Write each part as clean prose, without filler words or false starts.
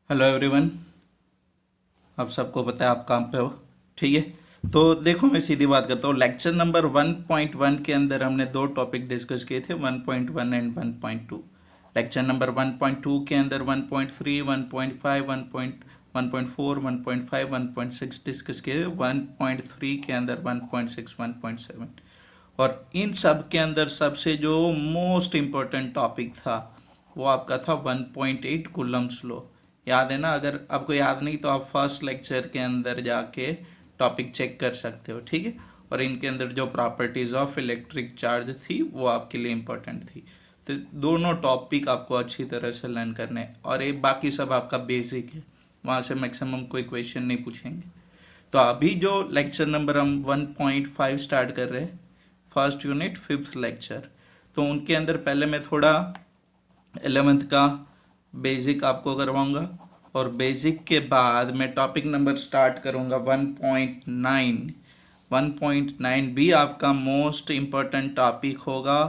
Hello everyone. आप सबको पता है आप काम पे हो, ठीक है। तो देखो, मैं सीधी बात करता हूँ। लेक्चर नंबर 1.1 के अंदर हमने दो टॉपिक डिस्कस किए थे, 1.1 एंड 1.2। लेक्चर नंबर 1.2 के अंदर 1.3, 1.5, 1.4, 1.5, 1.6 डिस्कस किए। 1.3 के अंदर 1.6, 1.7। और इन सब के अंदर सबसे जो मोस्ट इम्पोर्टेंट टॉपिक था वो आपका था 1.8 कूलम्ब्स लॉ। याद है ना? अगर आपको याद नहीं तो आप फर्स्ट लेक्चर के अंदर जाके टॉपिक चेक कर सकते हो, ठीक है। और इनके अंदर जो प्रॉपर्टीज ऑफ इलेक्ट्रिक चार्ज थी वो आपके लिए इम्पोर्टेंट थी। तो दोनों टॉपिक आपको अच्छी तरह से लर्न करने हैं, और ये बाकी सब आपका बेसिक है, वहाँ से मैक्सिमम कोई क्वेश्चन नहीं पूछेंगे। तो अभी जो लेक्चर नंबर हम 1.5 स्टार्ट कर रहे हैं, फर्स्ट यूनिट फिफ्थ लेक्चर, तो उनके अंदर पहले मैं थोड़ा 11th का बेसिक आपको करवाऊंगा, और बेसिक के बाद मैं टॉपिक नंबर स्टार्ट करूंगा 1.9। 1.9 भी आपका मोस्ट इम्पोर्टेंट टॉपिक होगा,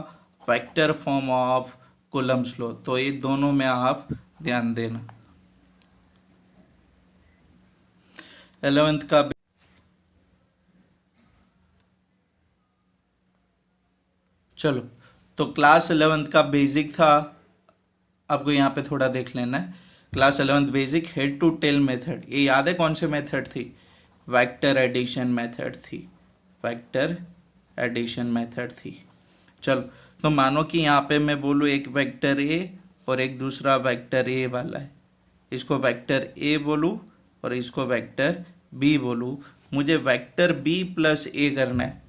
vector form of Coulomb's law. तो ये दोनों में आप ध्यान देना। 11th का चलो, तो क्लास 11th का बेसिक था, आपको यहाँ पे थोड़ा देख लेना है। Class 11th basic head to tail method, ये याद है कौन से मेथड थी? वेक्टर एडिशन मेथड थी। वेक्टर एडिशन मेथड थी। चलो, तो मानो कि यहाँ पे मैं बोलूँ एक वेक्टर ए और एक दूसरा वेक्टर ए वाला है, इसको वेक्टर ए बोलूँ और इसको वेक्टर बी बोलूँ। मुझे वेक्टर बी प्लस ए करना है,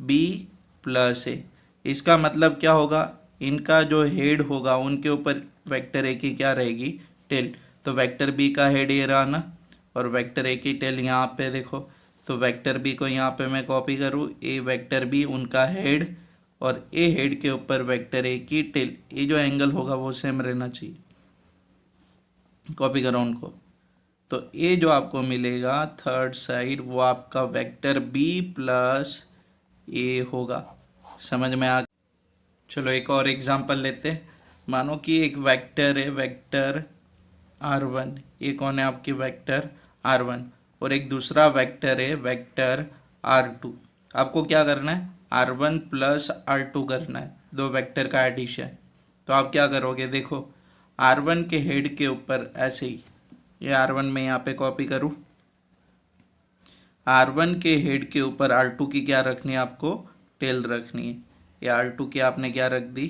बी प्लस ए। इसका मतलब क्या होगा? इनका जो हेड होगा उनके ऊपर वेक्टर ए की क्या रहेगी? टेल। तो वेक्टर बी का हेड ये रहा ना, और वेक्टर ए की टेल यहाँ पे देखो। तो वेक्टर बी को यहाँ पे मैं कॉपी करूँ, ए वेक्टर बी उनका हेड, और ए हेड के ऊपर वेक्टर ए की टेल। ये जो एंगल होगा वो सेम रहना चाहिए, कॉपी करो उनको। तो ये जो आपको मिलेगा थर्ड साइड, वो आपका वेक्टर बी प्लस ए होगा। समझ में आ? चलो एक और एग्जांपल लेते हैं। मानो कि एक वेक्टर है, वेक्टर r1। ये कौन है? आपकी वेक्टर r1। और एक दूसरा वेक्टर है, वेक्टर r2। आपको क्या करना है? r1 प्लस r2 करना है, दो वेक्टर का एडिशन। तो आप क्या करोगे? देखो, r1 के हेड के ऊपर ऐसे ही, ये r1 में यहाँ पे कॉपी करूँ, r1 के हेड के ऊपर r2 की क्या रखनी है? आपको टेल रखनी है। ये r2 की आपने क्या रख दी?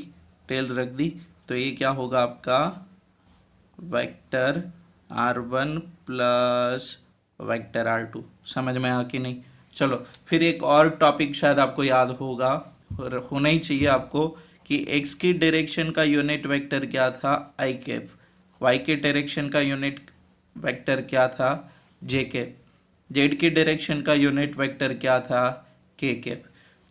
टेल रख दी। तो ये क्या होगा आपका? Vector r1 plus vector r2। समझ में आ कि नहीं? चलो, फिर एक और टॉपिक शायद आपको याद होगा, और होना ही चाहिए आपको, कि x की डायरेक्शन का यूनिट वेक्टर क्या था? i cap. y के डायरेक्शन का यूनिट वेक्टर क्या था? j cap. जेड की डायरेक्शन का यूनिट वेक्टर क्या था? के कैप।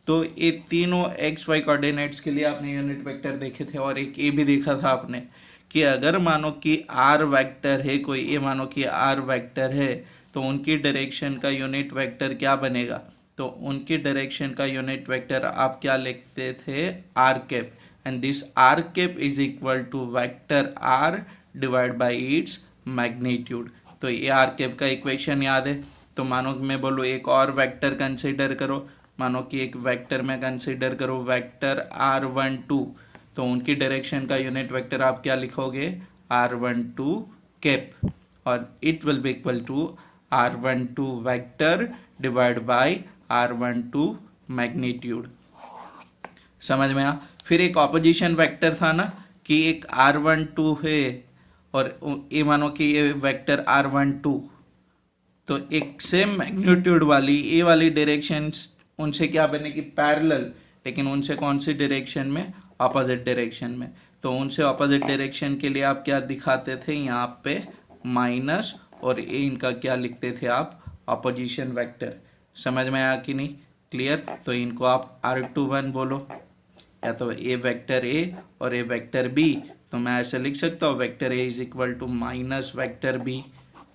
तो ये तीनों एक्स वाई कोऑर्डिनेट्स के लिए आपने यूनिट वेक्टर देखे थे, और एक ये भी देखा था आपने कि अगर मानो कि आर वेक्टर है कोई, ये मानो कि आर वेक्टर है, तो उनकी डायरेक्शन का यूनिट वेक्टर क्या बनेगा? तो उनकी डायरेक्शन का यूनिट वेक्टर आप क्या लिखते थे? R cap. And this R cap is equal to vector R divide by its magnitude. तो ये आर कैप का इक्वेशन याद है? तो मानो मैं बोलूँ एक और वेक्टर कंसिडर करो, मानो कि एक वेक्टर में कंसिडर करो वेक्टर r12। तो उनकी डायरेक्शन का यूनिट वेक्टर आप क्या लिखोगे? r12 कैप, और it will be equal to r12 vector divide by r12 magnitude. समझ में आ? फिर एक ऑपोजिशन वेक्टर था ना, कि एक r12 है और ये मानो कि ये वेक्टर r12, तो एक सेम मैग्नीट्यूड वाली ए वाली डायरेक्शन उनसे क्या बनेगी? पैरेलल, लेकिन उनसे कौन सी डायरेक्शन में? अपोजिट डायरेक्शन में। तो उनसे अपोजिट डायरेक्शन के लिए आप क्या दिखाते थे? यहाँ पे माइनस, और ए इनका क्या लिखते थे आप? Opposition vector. समझ में आया कि नहीं? क्लियर? तो इनको आप r21 बोलो, या तो ए वेक्टर ए और ए वेक्टर बी। तो मैं ऐसे लिख सकता हूँ, vector A is equal to minus vector B.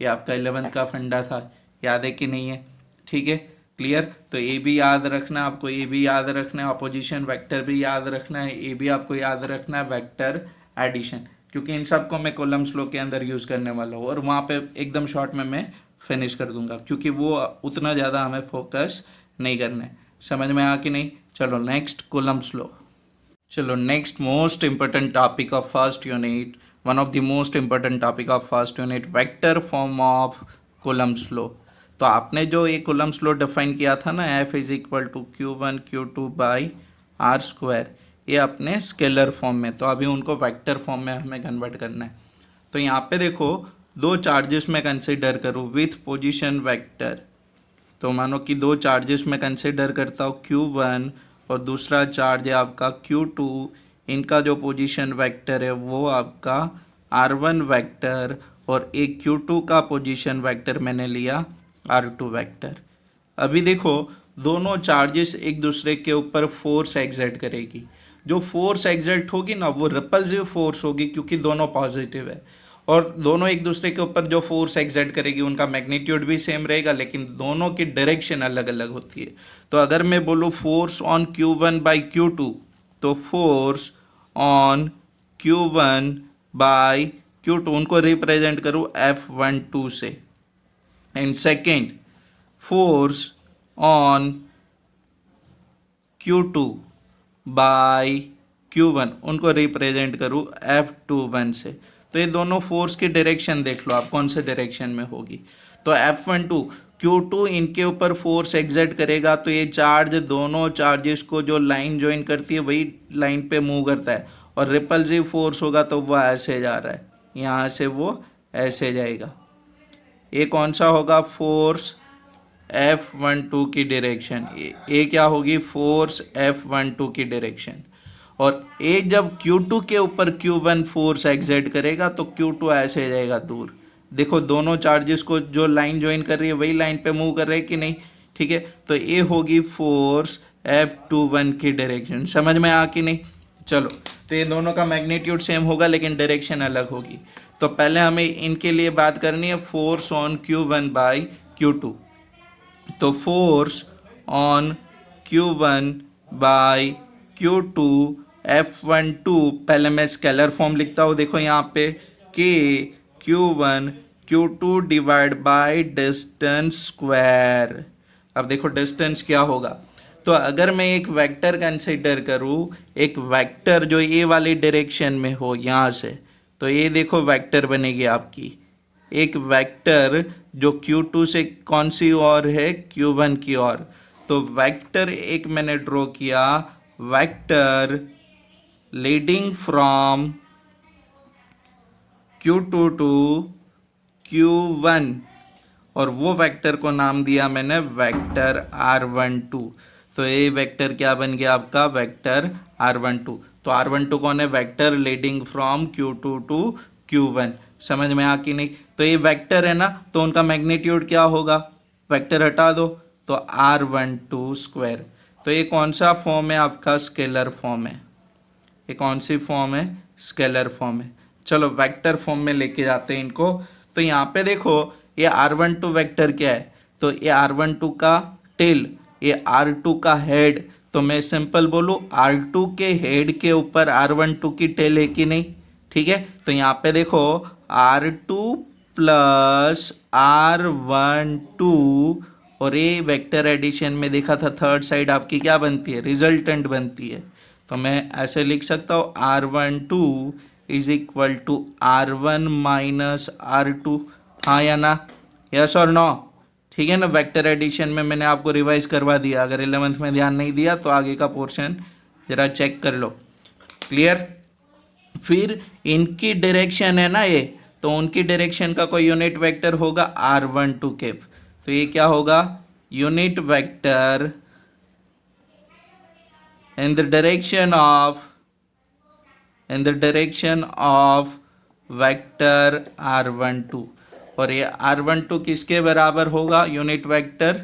ये आपका 11th का फंडा था, याद है कि नहीं है? ठीक है, क्लियर? तो ये भी याद रखना आपको, ये भी याद रखना है, अपोजिशन वेक्टर भी याद रखना है, ये भी आपको याद रखना है, वेक्टर एडिशन। क्योंकि इन सब को मैं कॉलम्स लो के अंदर यूज़ करने वाला हूँ और वहाँ पे एकदम शॉर्ट में मैं फिनिश कर दूंगा, क्योंकि वो उतना ज़्यादा हमें फोकस नहीं करना है। समझ में आ कि नहीं? चलो नेक्स्ट कॉलम्स लो। चलो next most important topic of first unit, one of the most important topic of first unit, vector form of columns लो। तो आपने जो ये कॉलम्स लो डिफाइन किया था ना, F is equal to Q1 Q2 by R square, ये अपने स्केलर फॉर्म में, तो अभी उनको वेक्टर फॉर्म में हमें कन्वर्ट करना है। तो यहाँ पे देखो दो चार्जेस मैं कंसिडर करूँ विथ पोजीशन वेक्टर, तो मानो कि दो चार्जेस मैं कंसिडर करता हूँ Q1 और दूसरा चार्ज है आपका Q2, इनका जो पोजीशन वेक्टर है वो आपका R1 वेक्टर और एक Q2 का पोजीशन वेक्टर मैंने लिया R2 वेक्टर। अभी देखो दोनों चार्जेस एक दूसरे के ऊपर फोर्स एक्सर्ट करेगी, जो फोर्स एक्सर्ट होगी ना वो रिपल्सिव फोर्स होगी क्योंकि दोनों पॉजिटिव है, और दोनों एक दूसरे के ऊपर जो फोर्स एक्सर्ट करेगी उनका मैग्नीट्यूड भी सेम रहेगा, लेकिन दोनों की डायरेक्शन अलग अलग होती है। तो अगर मैं बोलूँ force on Q1 by Q2, तो force on Q1 by Q2 उनको रिप्रेजेंट करूँ F12 से, and second force on Q2 by Q1 उनको रिप्रेजेंट करूँ F21 से। तो ये दोनों फोर्स की डायरेक्शन देख लो आप कौन से डायरेक्शन में होगी। तो F12 Q2 इनके ऊपर फोर्स एक्सर्ट करेगा, तो ये चार्ज दोनों चार्जेस को जो लाइन ज्वाइन करती है वही लाइन पे मूव करता है, और रिपल्सिव फोर्स होगा तो वो ऐसे जा रहा है, यहाँ से वो ऐसे जाएगा। ये कौन सा होगा? फोर्स F12 की डायरेक्शन। ये क्या होगी? फोर्स F12 की डायरेक्शन। और ये जब Q2 के ऊपर Q1 फोर्स एक्सर्ट करेगा तो Q2 ऐसे जाएगा दूर। देखो दोनों चार्जेस को जो लाइन ज्वाइन कर रही है वही लाइन पे मूव कर रहे हैं कि नहीं? ठीक है, तो ये होगी फोर्स F21 की डायरेक्शन। समझ में आ कि नहीं? चलो, तो ये दोनों का मैग्नीट्यूड सेम होगा लेकिन डायरेक्शन अलग होगी। तो पहले हमें इनके लिए बात करनी है force on Q1 by Q2। तो force on Q1 by Q2 F12, पहले मैं स्केलर फॉर्म लिखता हूँ, देखो यहाँ पे K Q1 Q2 divide by distance square. अब देखो डिस्टेंस क्या होगा, तो अगर मैं एक वेक्टर कंसिडर करूँ, एक वेक्टर जो ये वाली डायरेक्शन में हो यहाँ से, तो ये देखो वेक्टर बनेगी आपकी एक वेक्टर जो Q2 से कौन सी ओर है? Q1 की ओर। तो वेक्टर एक मैंने ड्रॉ किया, vector leading from Q2 to Q1, और वो वेक्टर को नाम दिया मैंने वेक्टर R12। तो ये वेक्टर क्या बन गया आपका? Vector R12। तो R12 कौन है? Vector leading from Q2 to Q1। समझ में आ कि नहीं? तो ये वेक्टर है ना, तो उनका मैग्नीट्यूड क्या होगा? वेक्टर हटा दो तो R12 स्क्वायर। तो ये कौन सा फॉर्म है आपका? स्केलर फॉर्म है। ये कौन सी फॉर्म है? स्केलर फॉर्म है। चलो वेक्टर फॉर्म में लेके जाते हैं इनको। तो यहाँ पे देखो ये R12 वेक्टर क्या है? तो ये R12 का टेल, ये R2 का हेड। तो मैं सिंपल बोलूँ R2 के हेड के ऊपर R12 की टेल है कि नहीं? ठीक है, तो यहाँ पे देखो R2 प्लस R12, और ये वेक्टर एडिशन में देखा था थर्ड साइड आपकी क्या बनती है? रिजल्टेंट बनती है। तो मैं ऐसे लिख सकता हूँ R12 is equal to R1 minus R2। हाँ या ना? यस और नो? ठीक है ना, वेक्टर एडिशन में मैंने आपको रिवाइज करवा दिया, अगर 11th में ध्यान नहीं दिया तो आगे का पोर्शन जरा चेक कर लो। क्लियर? फिर इनकी डायरेक्शन है ना ये, तो उनकी डायरेक्शन का कोई यूनिट वेक्टर होगा R12 के। तो ये क्या होगा? Unit vector in the direction of vector R12। और ये R12 किसके बराबर होगा यूनिट वेक्टर?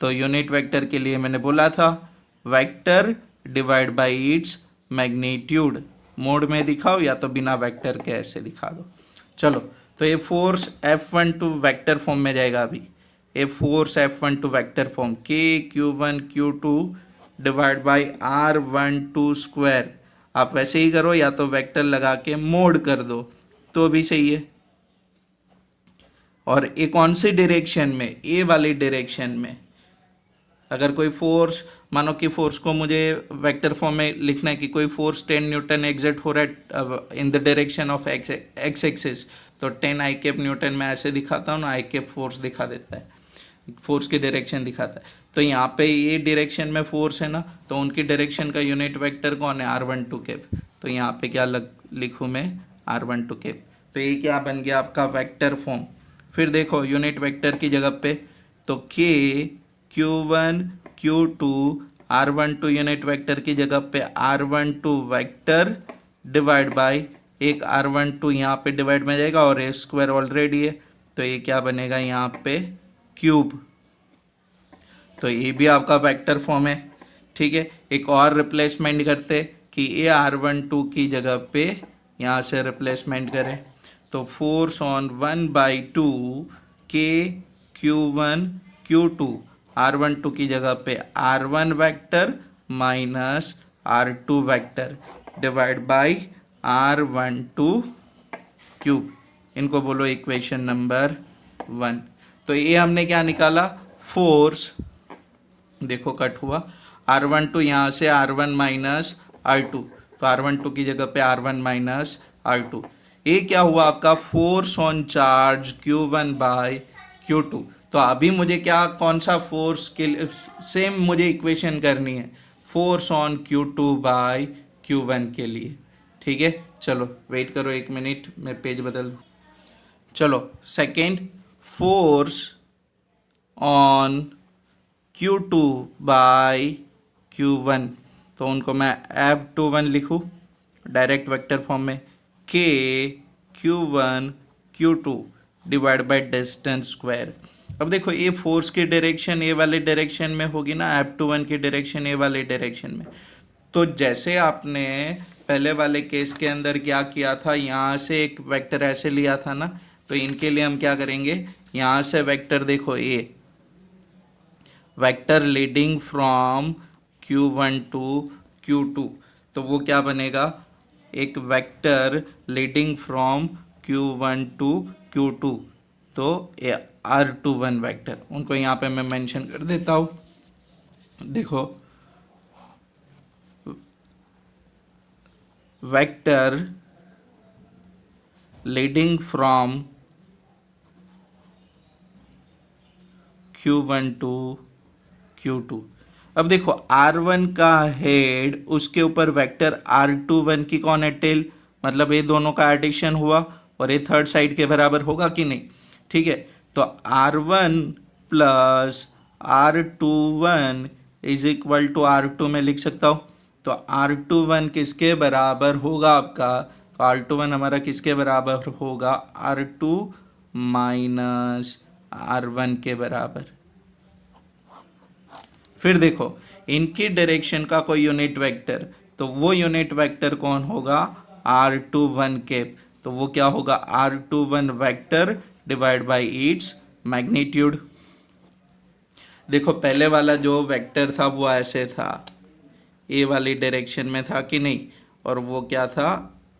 तो यूनिट वेक्टर के लिए मैंने बोला था vector divide bye its magnitude. Mode में दिखाओ या तो बिना वेक्टर के ऐसे दिखा दो। चलो, तो ये फोर्स F12 वेक्टर फॉर्म में जाएगा। अभी ये force F12 vector form K Q1 Q2 divide by R12 square. आप वैसे ही करो या तो वेक्टर लगा के मोड कर दो, तो भी सही है। और ये कौन सी डायरेक्शन में, ए वाली डायरेक्शन में। अगर कोई फोर्स, मानो कि फोर्स को मुझे वेक्टर फॉर्म में लिखना है कि कोई फोर्स 10 न्यूटन एग्जर्ट हो रहा है in the direction of x axis, तो 10 आई कैप न्यूटन में ऐसे दिखाता हूँ ना, आई कैप फोर्स दिखा देता है, फोर्स की डायरेक्शन दिखाता है। तो यहाँ पे ये डायरेक्शन में फोर्स है ना, तो उनकी डायरेक्शन का यूनिट वेक्टर कौन है, r12 कैप। तो यहाँ पे क्या लिखूँ मैं, r12 कैप। तो ये क्या बन गया आपका वेक्टर फॉर्म। फिर देखो यूनिट वेक्टर की जगह पे, तो k q1 q2 r12 unit vector की जगह पे r12 वेक्टर डिवाइड बाय एक r12 यहाँ पे डिवाइड में जाएगा और ए स्क्वायर ऑलरेडी है, तो ये क्या बनेगा यहाँ पे क्यूब। तो ये भी आपका वेक्टर फॉर्म है। ठीक है, एक और रिप्लेसमेंट करते कि ए r12 की जगह पे यहाँ से रिप्लेसमेंट करें, तो force on 1/2 k q1 q2 r12 की जगह पे r1 vector minus r2 vector divide by r12 cube. इनको बोलो इक्वेशन नंबर 1। तो ये हमने क्या निकाला, फोर्स, देखो कट हुआ, r12 यहाँ से r1 माइनस r2, तो r12 की जगह पे r1 माइनस r2। ये क्या हुआ आपका, force on charge q1 by q2। तो अभी मुझे क्या, कौन सा फोर्स के लिए सेम मुझे इक्वेशन करनी है, force on q2 bye q1 के लिए। ठीक है, चलो वेट करो 1 मिनट, मैं पेज बदल दूँ। चलो second, force on q2 bye q1, तो उनको मैं F21 लिखूँ डायरेक्ट वेक्टर फॉर्म में, k q1 q2 divide by distance square. अब देखो ये फोर्स की डायरेक्शन ए वाले डायरेक्शन में होगी ना, F21 की डायरेक्शन ए वाले डायरेक्शन में। तो जैसे आपने पहले वाले केस के अंदर क्या किया था, यहाँ से एक वेक्टर ऐसे लिया था ना, तो इनके लिए हम क्या करेंगे, यहाँ से वेक्टर देखो a vector leading from q1 to q2, तो वो क्या बनेगा, एक vector leading from q1 to q2, तो r21 वेक्टर, उनको यहाँ पे मैं मेंशन कर देता हूँ। देखो vector leading from q1 to q2। अब देखो r1 का हेड, उसके ऊपर वेक्टर r21 की कौन है, टेल, मतलब ये दोनों का एडिशन हुआ और ये थर्ड साइड के बराबर होगा कि नहीं। ठीक है, तो r1 plus r21 is equal to r2 में लिख सकता हूँ। तो r21 किसके बराबर होगा आपका, तो r21 हमारा किसके बराबर होगा, r2 माइनस r1 के बराबर। फिर देखो इनकी डायरेक्शन का कोई यूनिट वेक्टर, तो वो यूनिट वेक्टर कौन होगा, r21 कैप, तो वो क्या होगा, r21 vector divide bye its magnitude. देखो पहले वाला जो वेक्टर था वो ऐसे था, ए वाली डायरेक्शन में था कि नहीं, और वो क्या था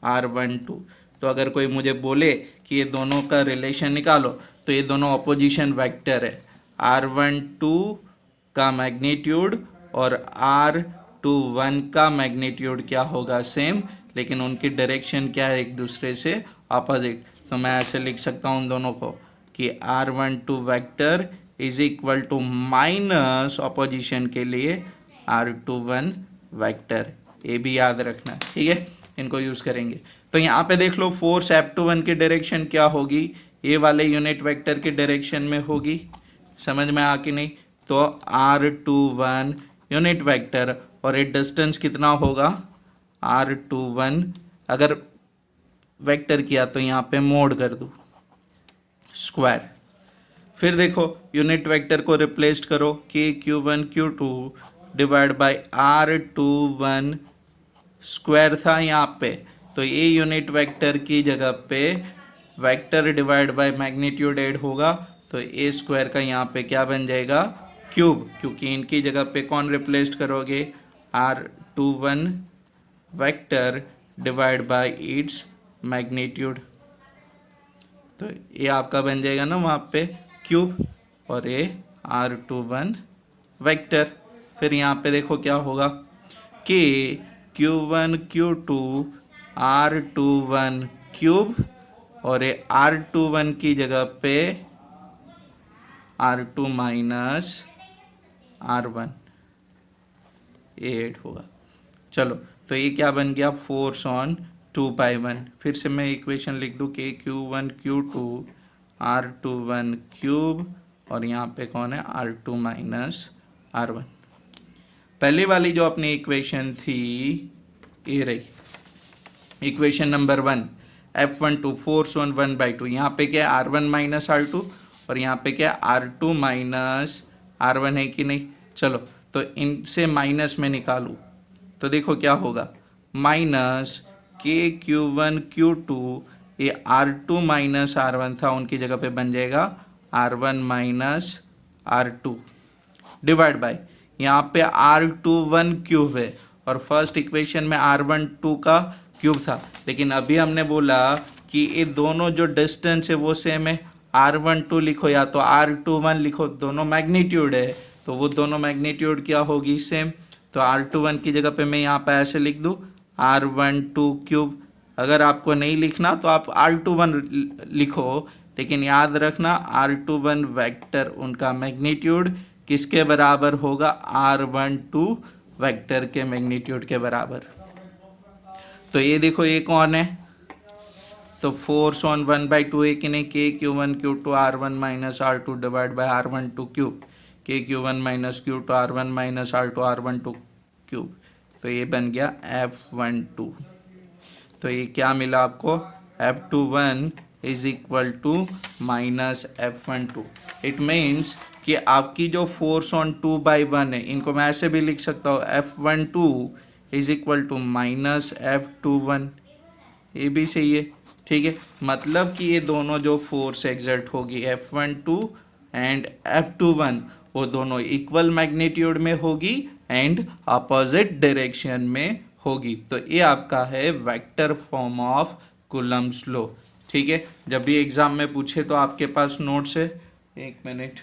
r12। तो अगर कोई मुझे बोले कि ये दोनों का रिलेशन निकालो, तो ये दोनों ऑपोजिशन वेक्टर है, r12 का मैग्नीट्यूड और r21 का मैग्नीट्यूड क्या होगा, सेम, लेकिन उनकी डायरेक्शन क्या है, एक दूसरे से अपोजिट। तो मैं ऐसे लिख सकता हूँ उन दोनों को कि r12 vector is equal to minus opposition के लिए r21 वेक्टर। ये भी याद रखना, ठीक है, इनको यूज़ करेंगे। तो यहाँ पे देख लो फोर्स F21 की डायरेक्शन क्या होगी, ये वाले यूनिट वेक्टर की डायरेक्शन में होगी। समझ में आ कि नहीं, तो r21 यूनिट वेक्टर और ये डिस्टेंस कितना होगा, r21 अगर वेक्टर किया तो यहाँ पे मोड कर दूँ स्क्वायर। फिर देखो यूनिट वेक्टर को रिप्लेस करो, k q1 q2 divide by r21 square था यहाँ पे, तो ये यूनिट वेक्टर की जगह पे vector divide by magnitude add होगा, तो ए स्क्वायर का यहाँ पे क्या बन जाएगा, क्यूब, क्योंकि इनकी जगह पे कौन रिप्लेस करोगे, r21 vector divide bye it's magnitude. तो ये आपका बन जाएगा ना वहाँ पे क्यूब, और ये R21 वेक्टर। फिर यहाँ पे देखो क्या होगा कि Q1 Q2 R21 क्यूब, और ये R21 की जगह पे R2 माइनस R1 8 होगा। चलो, तो ये क्या बन गया, फोर्स ऑन 2/1। फिर से मैं इक्वेशन लिख दूँ कि Q1 Q2 R21 क्यूब, और यहाँ पे कौन है, R2 माइनस R1। पहली वाली जो अपनी इक्वेशन थी ये रही, equation number 1, F12 force on 1/2। यहाँ पे क्या है, R1 माइनस R2, और यहाँ पे क्या है, R2 माइनस R1 है कि नहीं। चलो, तो इनसे माइनस में निकालूँ तो देखो क्या होगा, माइनस KQ1 Q2, ये R2 माइनस R1 था, उनकी जगह पे बन जाएगा R1 minus R2 divide by, यहाँ पे R21 क्यूब है, और फर्स्ट इक्वेशन में R12 का क्यूब था, लेकिन अभी हमने बोला कि ये दोनों जो डिस्टेंस है वो सेम है। R12 लिखो या तो R21 लिखो, दोनों मैग्नीट्यूड है, तो वो दोनों मैग्नीट्यूड क्या होगी, सेम। तो R21 की जगह पे मैं यहाँ पे ऐसे लिख दूँ R12 क्यूब। अगर आपको नहीं लिखना तो आप R21 लिखो, लेकिन याद रखना R21 वेक्टर उनका मैग्नीट्यूड किसके बराबर होगा, R12 वेक्टर के मैग्नीट्यूड के बराबर। तो ये देखो ये कौन है, तो फोर्स ऑन 1/2 है कि नहीं, KQ1 Q2 R1 minus R2 divide by R12 cube, KQ1 minus Q2 R1 minus R2 R12 cube. तो ये बन गया F12। तो ये क्या मिला आपको, F21 is equal to minus F12। It means कि आपकी जो फोर्स ऑन 2/1 है, इनको मैं ऐसे भी लिख सकता हूँ, F12 is equal to minus F21। ये भी सही है, ठीक है। मतलब कि ये दोनों जो फोर्स एग्जर्ट होगी F12 एंड F21, वो दोनों इक्वल मैग्नीट्यूड में होगी एंड अपोजिट डायरेक्शन में होगी। तो ये आपका है vector form of Coulomb's law, ठीक है। जब भी एग्जाम में पूछे तो आपके पास नोट्स है, एक मिनट,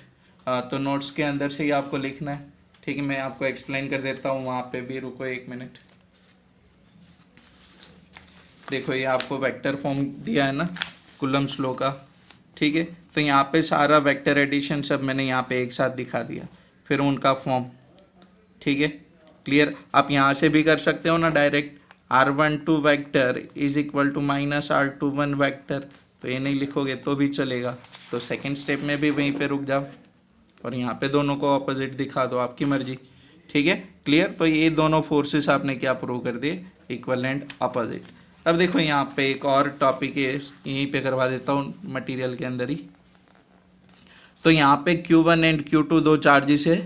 तो नोट्स के अंदर से ही आपको लिखना है, ठीक है। मैं आपको एक्सप्लेन कर देता हूँ, वहाँ पे भी रुको एक मिनट। देखो ये आपको वेक्टर फॉर्म दिया है ना कूलम्ब्स लॉ का, ठीक है। तो यहाँ पे सारा वेक्टर एडिशन सब मैंने यहाँ पे एक साथ दिखा दिया, फिर उनका फॉर्म, ठीक है, क्लियर। आप यहाँ से भी कर सकते हो ना direct, R12 vector is equal to minus R21 vector, तो ये नहीं लिखोगे तो भी चलेगा। तो सेकंड स्टेप में भी वहीं पे रुक जाओ और यहाँ पे दोनों को ऑपोजिट दिखा दो, आपकी मर्जी, ठीक है, क्लियर। तो ये दोनों फोर्सेस आपने क्या प्रूव कर दिए, इक्वल एंड अपोजिट। अब देखो यहाँ पे एक और टॉपिक है, यहीं पे करवा देता हूँ मटेरियल के अंदर ही। तो यहाँ पे Q1 एंड Q2 दो चार्जेस है,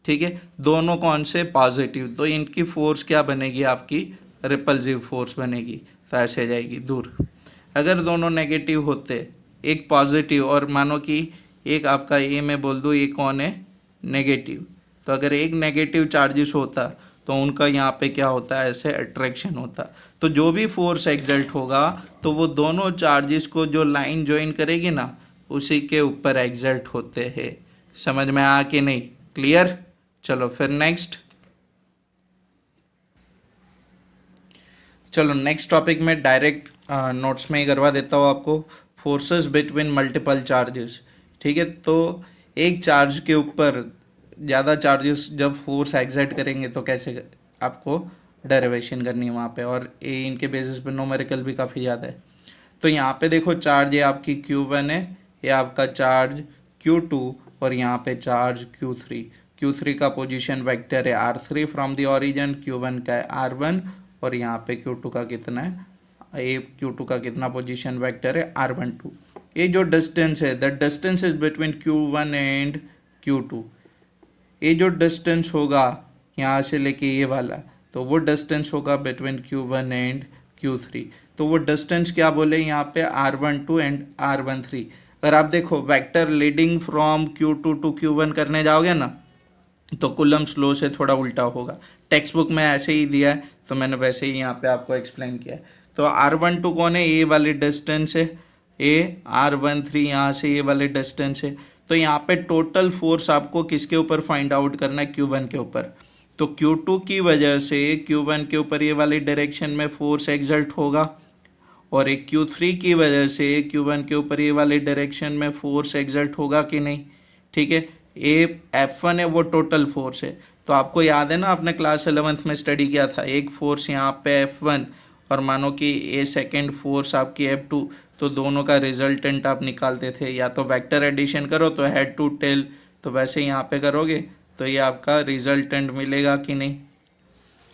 ठीक है, दोनों कौन से, पॉजिटिव। तो इनकी फोर्स क्या बनेगी, आपकी रिपल्सिव फोर्स बनेगी, तो ऐसे जाएगी दूर। अगर दोनों नेगेटिव होते, एक पॉजिटिव और मानो कि एक आपका ए में बोल दूँ ये कौन है, नेगेटिव, तो अगर एक नेगेटिव चार्जेस होता तो उनका यहाँ पे क्या होता है, ऐसे अट्रैक्शन होता। तो जो भी फोर्स एक्सर्ट होगा तो वो दोनों चार्जेस को जो लाइन ज्वाइन करेगी ना, उसी के ऊपर एक्सर्ट होते हैं। समझ में आ कि नहीं, क्लियर। चलो फिर नेक्स्ट, चलो नेक्स्ट टॉपिक में डायरेक्ट नोट्स में ही करवा देता हूँ आपको, फोर्सेस बिटवीन मल्टीपल चार्जेस, ठीक है। तो एक चार्ज के ऊपर ज़्यादा चार्जेस जब फोर्स एक्सर्ट करेंगे तो कैसे आपको डेरिवेशन करनी है वहाँ पे, और ये इनके बेसिस पे न्यूमेरिकल भी काफ़ी ज़्यादा है। तो यहाँ पे देखो चार्ज ये आपकी Q1 है, ये आपका चार्ज Q2, और यहाँ पे चार्ज Q3। Q3 का पोजीशन वेक्टर है R3 from the origin, Q1 का है R1, और यहाँ पे Q2 का कितना है, ये Q2 का कितना पोजीशन वेक्टर है R12। ये जो डिस्टेंस है, the distance is between Q1 and Q2। ये जो डिस्टेंस होगा यहाँ से लेके ये वाला, तो वो डिस्टेंस होगा बिटवीन Q1 एंड Q3। तो वो डिस्टेंस क्या बोले यहाँ पे, R12 एंड R13। अगर आप देखो vector leading from Q2 to Q1 करने जाओगे ना, तो कूलम्ब्स लॉ से थोड़ा उल्टा होगा। टेक्स्ट बुक में ऐसे ही दिया है, तो मैंने वैसे ही यहाँ पे आपको एक्सप्लेन किया है। तो R12 कौन है, ये वाली डिस्टेंस है, ये R13 यहाँ से ये वाले डिस्टेंस है। तो यहाँ पे टोटल फोर्स आपको किसके ऊपर फाइंड आउट करना है, Q1 के ऊपर। तो Q2 की वजह से Q1 के ऊपर ये वाली डायरेक्शन में फोर्स एक्सर्ट होगा, और एक Q3 की वजह से Q1 के ऊपर ये वाले डायरेक्शन में फोर्स एक्सर्ट होगा कि नहीं, ठीक है। ये F1 है, वो टोटल फोर्स है। तो आपको याद है ना, आपने क्लास 11th में स्टडी किया था, एक फोर्स यहाँ पे F1 और मानो कि ये सेकेंड फोर्स आपकी F2, तो दोनों का रिजल्टेंट आप निकालते थे, या तो वेक्टर एडिशन करो तो हेड टू टेल, तो वैसे यहाँ पे करोगे तो ये आपका रिजल्टेंट मिलेगा कि नहीं,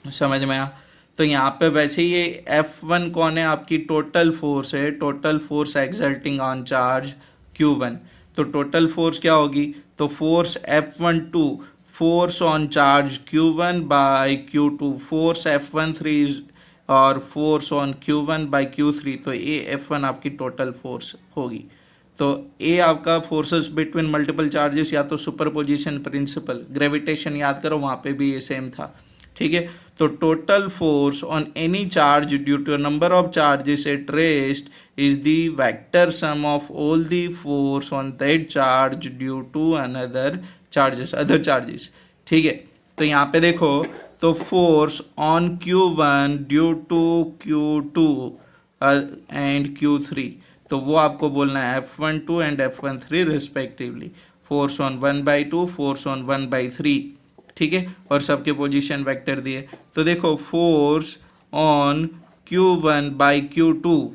समझ में आया। तो यहाँ पे वैसे ही ये F1 कौन है, आपकी टोटल फोर्स है, total force exerting on charge Q1। तो टोटल फोर्स क्या होगी, तो force F12 force on charge Q1 by Q2, force F13 और force on Q1 bye Q3, तो ये F1 आपकी टोटल फोर्स होगी। तो ये आपका फोर्सेस बिटवीन मल्टीपल चार्जेस, या तो सुपरपोजिशन प्रिंसिपल, ग्रेविटेशन याद करो वहाँ पे भी ये सेम था, ठीक है। तो total force on any charge due to number of charges at rest is the vector sum of all the force on that charge due to another charges, other charges, ठीक है। तो यहाँ पे देखो, तो force on Q1 due to Q2 and Q3, तो वो आपको बोलना है F12 and F13 respectively, force on 1/2, force on 1/3, ठीक है। और सबके पोजीशन वेक्टर दिए। तो देखो force on Q1 by Q2,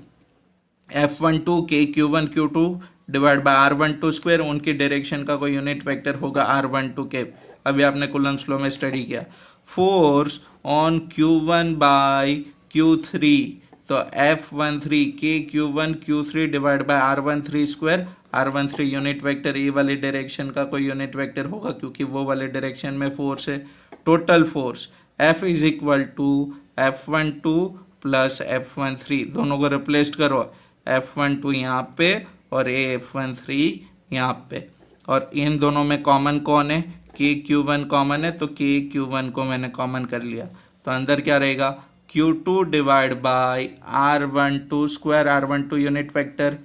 F12 के Q1 Q2 divide by R12 square, उनकी डायरेक्शन का कोई यूनिट वेक्टर होगा R12 के, अभी आपने कूलम्ब्स लॉ में स्टडी किया। Force on Q1 by Q3, तो F13 के Q1 Q3 divide by R13 square, R13 unit vector A वाले डायरेक्शन का कोई यूनिट वेक्टर होगा क्योंकि वो वाले डायरेक्शन में फोर्स है। Total force F is equal to F12 plus F13, दोनों को रिप्लेस करो, F12 यहाँ पे और F13 यहाँ पे, और इन दोनों में कॉमन कौन है, Q1 कॉमन है, तो Q1 को मैंने कॉमन कर लिया, तो अंदर क्या रहेगा, Q2 divide by R12 square, R12 unit vector,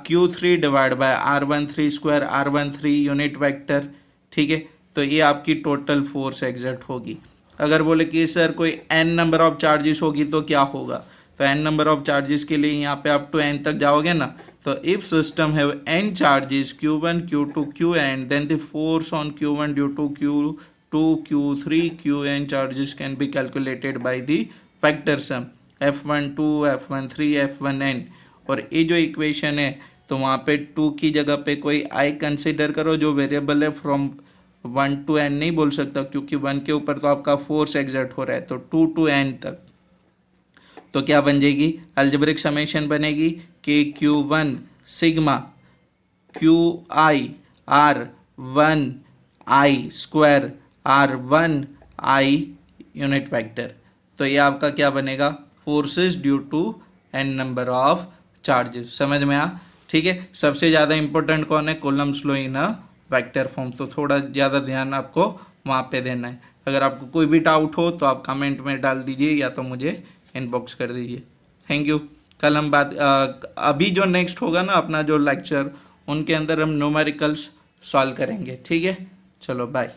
Q3 divide by R13 square, R13 unit vector, ठीक है। तो ये आपकी टोटल फोर्स एग्जर्ट होगी। अगर बोले कि सर कोई n नंबर ऑफ चार्जेस होगी तो क्या होगा, तो n नंबर ऑफ चार्जेस के लिए यहाँ पे आप टू n तक जाओगे ना, तो if system have n charges Q1 Q2 Qn, then the force on Q1 due to Q2 Q3 Qn charges can be calculated by the factor sum F12 F13 F1n। और ये जो equation है, तो वहाँ पे 2 की जगह पे कोई i कंसिडर करो जो वेरिएबल है, फ्रॉम 1 to n नहीं बोल सकता क्योंकि 1 के ऊपर तो आपका फोर्स एग्जर्ट हो रहा है, तो 2 to n तक, तो क्या बन जाएगी, अलजेब्रिक समेशन बनेगी कि Q1 sigma QI R1I square R1I unit vector. तो ये आपका क्या बनेगा, forces due to n number of charges, समझ में आ, ठीक है। सबसे ज़्यादा इंपॉर्टेंट कौन है, Coulomb's law in vector form, तो थोड़ा ज़्यादा ध्यान आपको वहाँ पे देना है। अगर आपको कोई भी डाउट हो तो आप कमेंट में डाल दीजिए या तो मुझे इनबॉक्स कर दीजिए। Thank you. कल हम अभी जो नेक्स्ट होगा ना अपना जो लेक्चर, उनके अंदर हम न्यूमेरिकल्स सॉल्व करेंगे, ठीक है। चलो बाय।